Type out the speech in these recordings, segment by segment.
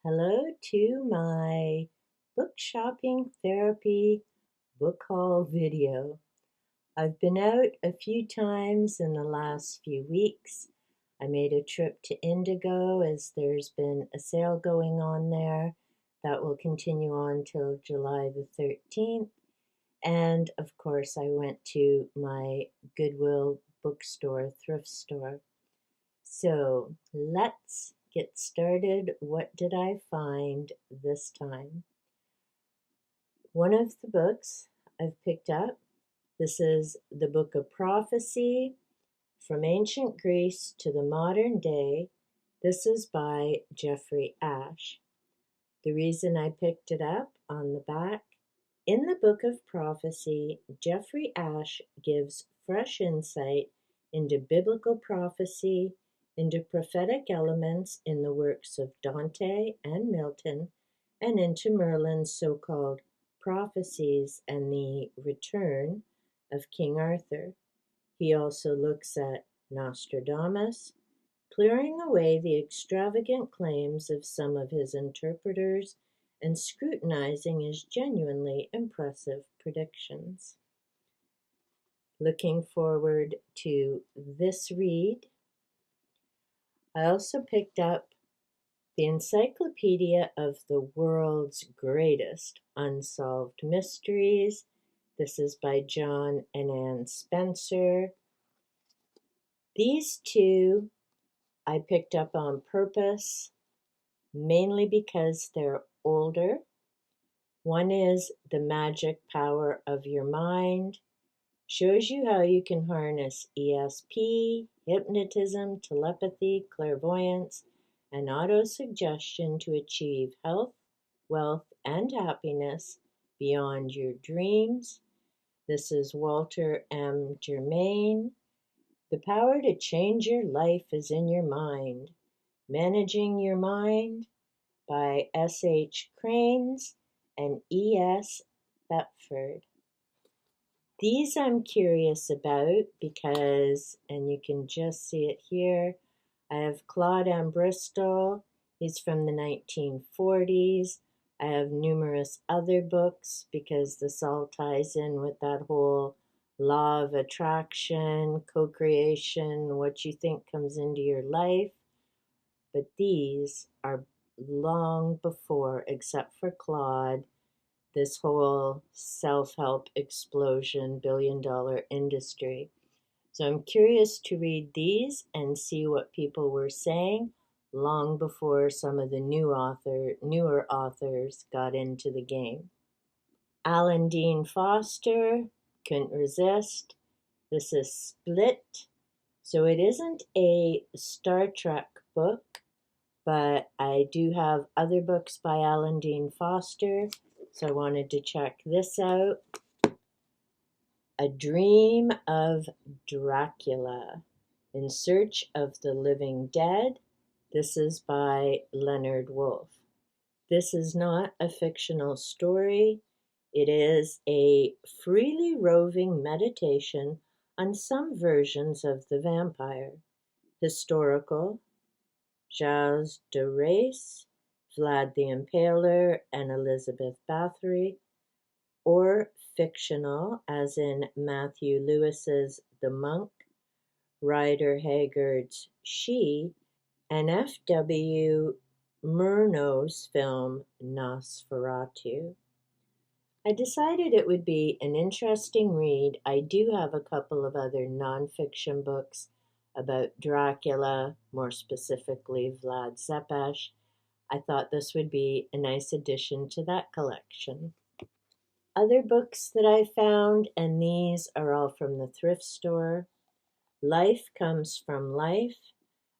Hello to my book shopping therapy book haul video. I've been out a few times in the last few weeks. I made a trip to Indigo as there's been a sale going on there that will continue on till July the 13th. And of course, I went to my Goodwill bookstore, thrift store. So let's get started. What did I find this time? One of the books I've picked up, this is the Book of Prophecy from Ancient Greece to the Modern Day. This is by Geoffrey Ashe. The reason I picked it up, on the back, in the Book of Prophecy, Geoffrey Ashe gives fresh insight into biblical prophecy, into prophetic elements in the works of Dante and Milton, and into Merlin's so-called prophecies and the return of King Arthur. He also looks at Nostradamus, clearing away the extravagant claims of some of his interpreters and scrutinizing his genuinely impressive predictions. Looking forward to this read. I also picked up the Encyclopedia of the World's Greatest Unsolved Mysteries. This is by John and Ann Spencer. These two I picked up on purpose, mainly because they're older. One is The Magic Power of Your Mind. Shows you how you can harness ESP, hypnotism, telepathy, clairvoyance, and autosuggestion to achieve health, wealth, and happiness beyond your dreams. This is Walter M. Germain. The power to change your life is in your mind. Managing Your Mind by S.H. Kraines and E.S. Thetford. These I'm curious about because, and you can just see it here, I have Claude M. Bristol. He's from the 1940s. I have numerous other books because this all ties in with that whole law of attraction, co-creation, what you think comes into your life. But these are long before, except for Claude, this whole self-help explosion, billion-dollar industry. So I'm curious to read these and see what people were saying long before some of the newer authors got into the game. Alan Dean Foster, couldn't resist. This is Split. So it isn't a Star Trek book, but I do have other books by Alan Dean Foster. So I wanted to check this out. A Dream of Dracula, In Search of the Living Dead. This is by Leonard Woolf. This is not a fictional story. It is a freely roving meditation on some versions of the vampire. Historical, Jacques de Race, Vlad the Impaler, and Elizabeth Bathory, or fictional, as in Matthew Lewis's The Monk, Rider Haggard's She, and F.W. Murnau's film Nosferatu. I decided it would be an interesting read. I do have a couple of other nonfiction books about Dracula, more specifically Vlad Tepes. I thought this would be a nice addition to that collection. Other books that I found, and these are all from the thrift store. Life Comes from Life,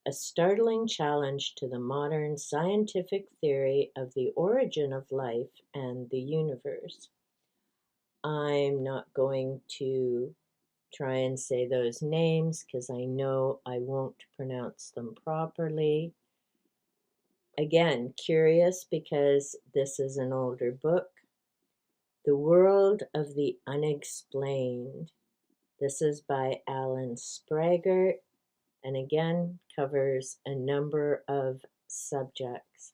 a startling challenge to the modern scientific theory of the origin of life and the universe. I'm not going to try and say those names because I know I won't pronounce them properly. Again, curious because this is an older book. The World of the Unexplained. This is by Alan Spraggett, and again covers a number of subjects.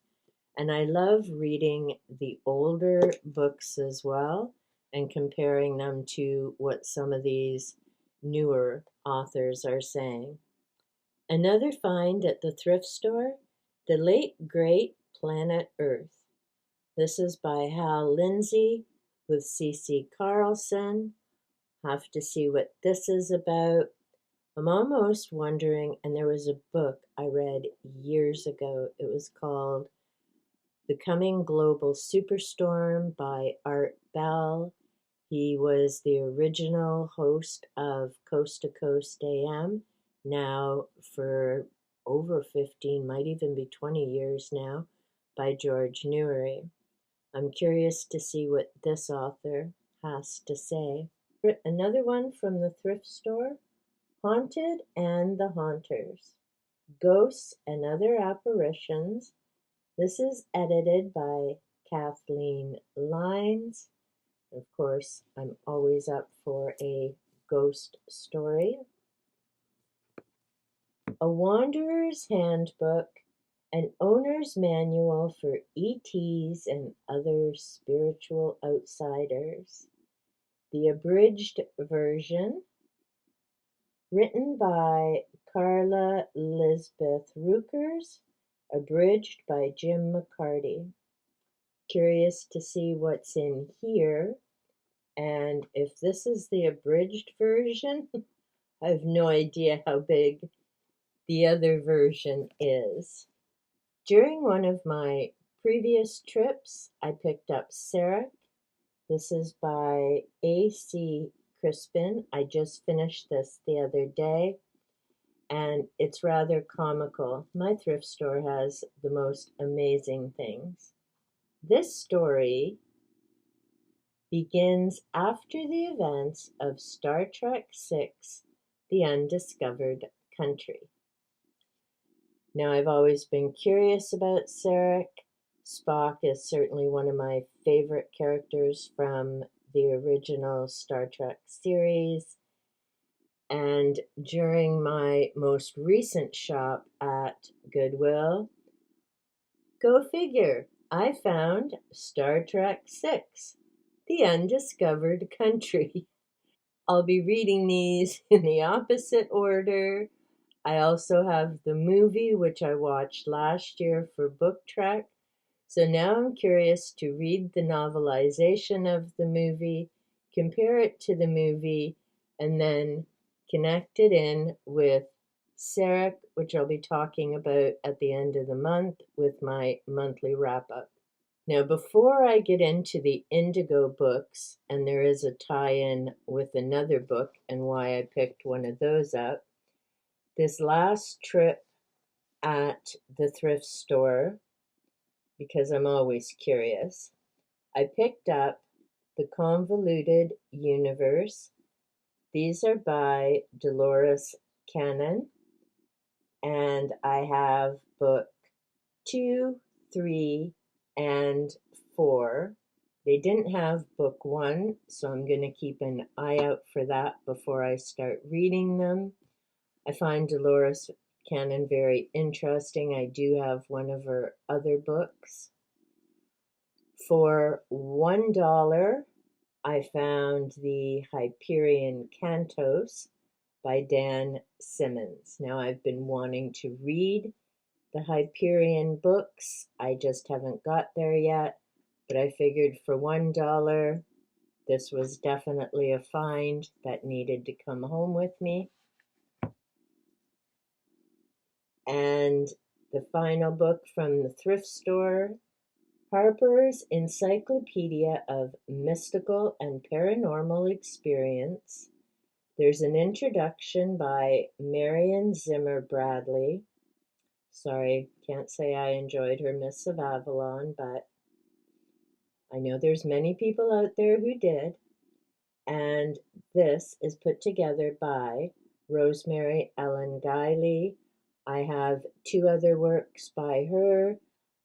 And I love reading the older books as well and comparing them to what some of these newer authors are saying. Another find at the thrift store, The Late Great Planet Earth. This is by Hal Lindsey with C.C. Carlson. Have to see what this is about. I'm almost wondering, and there was a book I read years ago. It was called The Coming Global Superstorm by Art Bell. He was the original host of Coast to Coast AM, now for over 15, might even be 20 years now, by George Newry. I'm curious to see what this author has to say. Another one from the thrift store, Haunted and the Haunters, Ghosts and Other Apparitions. This is edited by Kathleen Lines. Of course, I'm always up for a ghost story. A Wanderer's Handbook, an owner's manual for ETs and other spiritual outsiders. The abridged version, written by Carla Lisbeth Rookers, abridged by Jim McCarty. Curious to see what's in here, and if this is the abridged version, I have no idea how big the other version is. During one of my previous trips, I picked up Sarek. This is by A.C. Crispin. I just finished this the other day, and it's rather comical. My thrift store has the most amazing things. This story begins after the events of Star Trek VI, The Undiscovered Country. Now, I've always been curious about Sarek. Spock is certainly one of my favorite characters from the original Star Trek series. And during my most recent shop at Goodwill, go figure, I found Star Trek VI, The Undiscovered Country. I'll be reading these in the opposite order. I also have the movie, which I watched last year for Book Trek. So now I'm curious to read the novelization of the movie, compare it to the movie, and then connect it in with Sarek, which I'll be talking about at the end of the month with my monthly wrap-up. Now, before I get into the Indigo books, and there is a tie-in with another book and why I picked one of those up, this last trip at the thrift store, because I'm always curious, I picked up The Convoluted Universe. These are by Dolores Cannon, and I have book 2, 3, and 4. They didn't have book 1, so I'm going to keep an eye out for that before I start reading them. I find Dolores Cannon very interesting. I do have one of her other books. For $1, I found the Hyperion Cantos by Dan Simmons. Now, I've been wanting to read the Hyperion books. I just haven't got there yet, but I figured for $1, this was definitely a find that needed to come home with me. And the final book from the thrift store, Harper's Encyclopedia of Mystical and Paranormal Experience. There's an introduction by Marion Zimmer Bradley. Sorry, can't say I enjoyed her Mists of Avalon, but I know there's many people out there who did. And this is put together by Rosemary Ellen Guiley. I have 2 other works by her,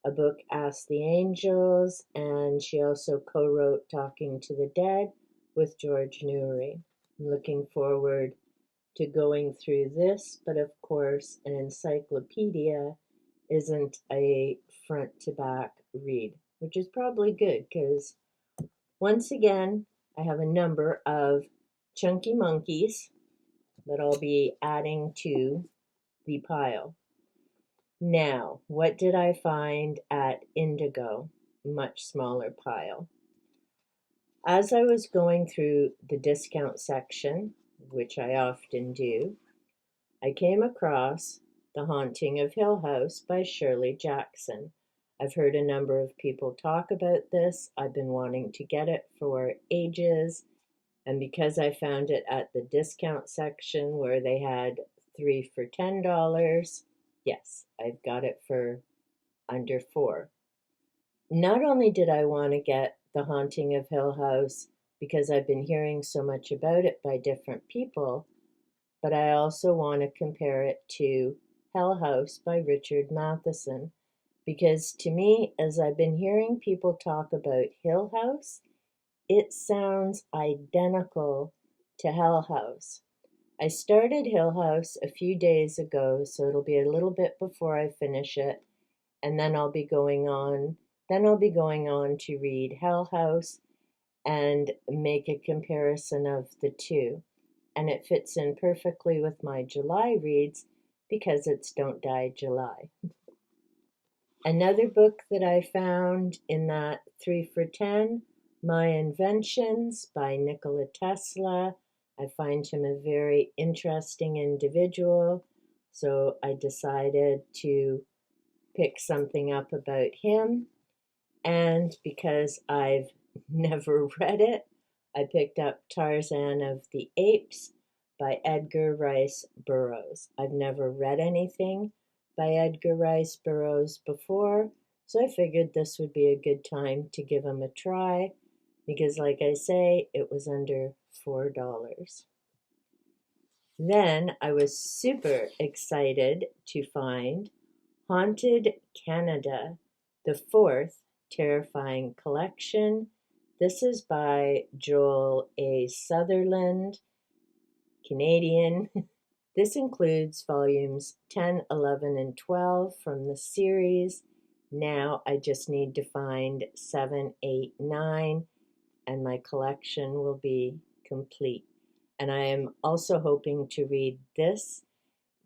a book, Ask the Angels, and she also co-wrote Talking to the Dead with George Newry. I'm looking forward to going through this, but of course an encyclopedia isn't a front to back read, which is probably good because once again, I have a number of chunky monkeys that I'll be adding to the pile. Now, what did I find at Indigo? Much smaller pile. As I was going through the discount section, which I often do, I came across The Haunting of Hill House by Shirley Jackson. I've heard a number of people talk about this. I've been wanting to get it for ages. And because I found it at the discount section where they had 3 for $10, yes, I've got it for under 4. Not only did I want to get The Haunting of Hill House because I've been hearing so much about it by different people, but I also want to compare it to Hell House by Richard Matheson, because to me, as I've been hearing people talk about Hill House, it sounds identical to Hell House. I started Hill House a few days ago, so it'll be a little bit before I finish it, and then I'll be going on to read Hell House and make a comparison of the two. And it fits in perfectly with my July reads because it's Don't Die July. Another book that I found in that 3 for 10, My Inventions by Nikola Tesla. I find him a very interesting individual, so I decided to pick something up about him. And because I've never read it, I picked up Tarzan of the Apes by Edgar Rice Burroughs. I've never read anything by Edgar Rice Burroughs before, so I figured this would be a good time to give him a try because, like I say, it was under $4. Then I was super excited to find Haunted Canada, the 4th Terrifying Collection. This is by Joel A. Sutherland, Canadian. This includes volumes 10, 11, and 12 from the series. Now I just need to find 7, 8, 9, and my collection will be complete. And I am also hoping to read this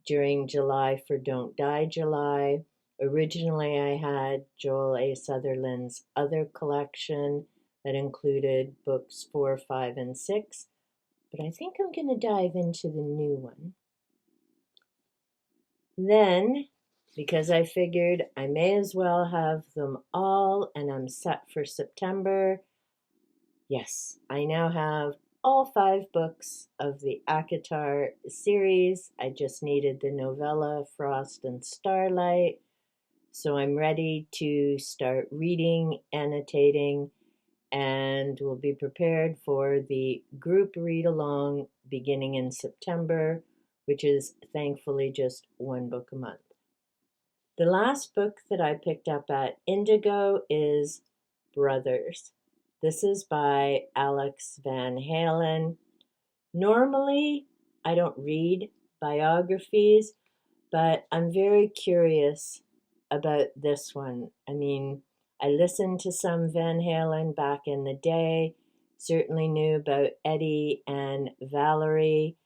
during July for Don't Die July. Originally, I had Joel A. Sutherland's other collection that included books 4, 5, and 6, but I think I'm going to dive into the new one. Then, because I figured I may as well have them all and I'm set for September, yes, I now have all 5 books of the ACOTAR series. I just needed the novella Frost and Starlight. So I'm ready to start reading, annotating, and will be prepared for the group read-along beginning in September, which is thankfully just 1 book a month. The last book that I picked up at Indigo is Brothers. This is by Alex Van Halen. Normally, I don't read biographies, but I'm very curious about this one. I mean, I listened to some Van Halen back in the day, certainly knew about Eddie and Valerie,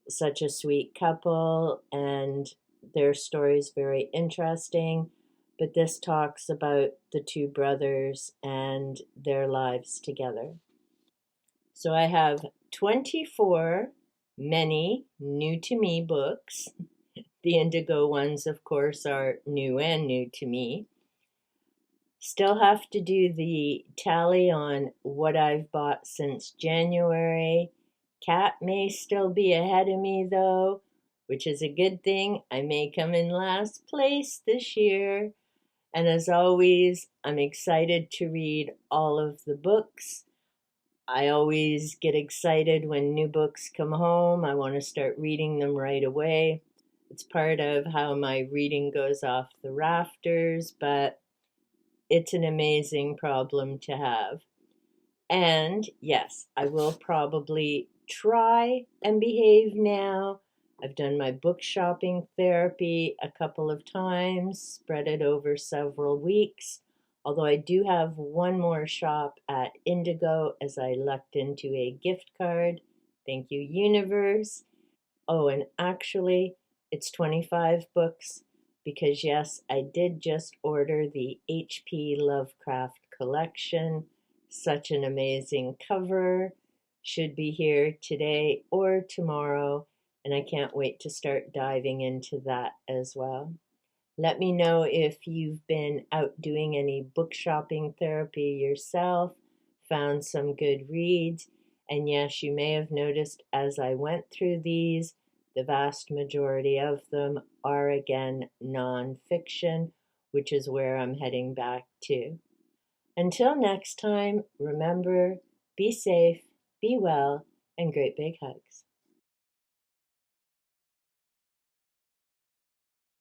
such a sweet couple, and their story's very interesting. But this talks about the 2 brothers and their lives together. So I have 24 many new to me books. The Indigo ones, of course, are new to me. Still have to do the tally on what I've bought since January. Cat may still be ahead of me, though, which is a good thing. I may come in last place this year. And as always, I'm excited to read all of the books. I always get excited when new books come home. I want to start reading them right away. It's part of how my reading goes off the rafters, but it's an amazing problem to have. And yes, I will probably try and behave now. I've done my book shopping therapy a couple of times, spread it over several weeks. Although I do have one more shop at Indigo as I lucked into a gift card. Thank you, universe. Oh, and actually, it's 25 books because, yes, I did just order the H.P. Lovecraft collection. Such an amazing cover. Should be here today or tomorrow, and I can't wait to start diving into that as well. Let me know if you've been out doing any book shopping therapy yourself, found some good reads, and yes, you may have noticed as I went through these, the vast majority of them are again nonfiction, which is where I'm heading back to. Until next time, remember, be safe, be well, and great big hugs.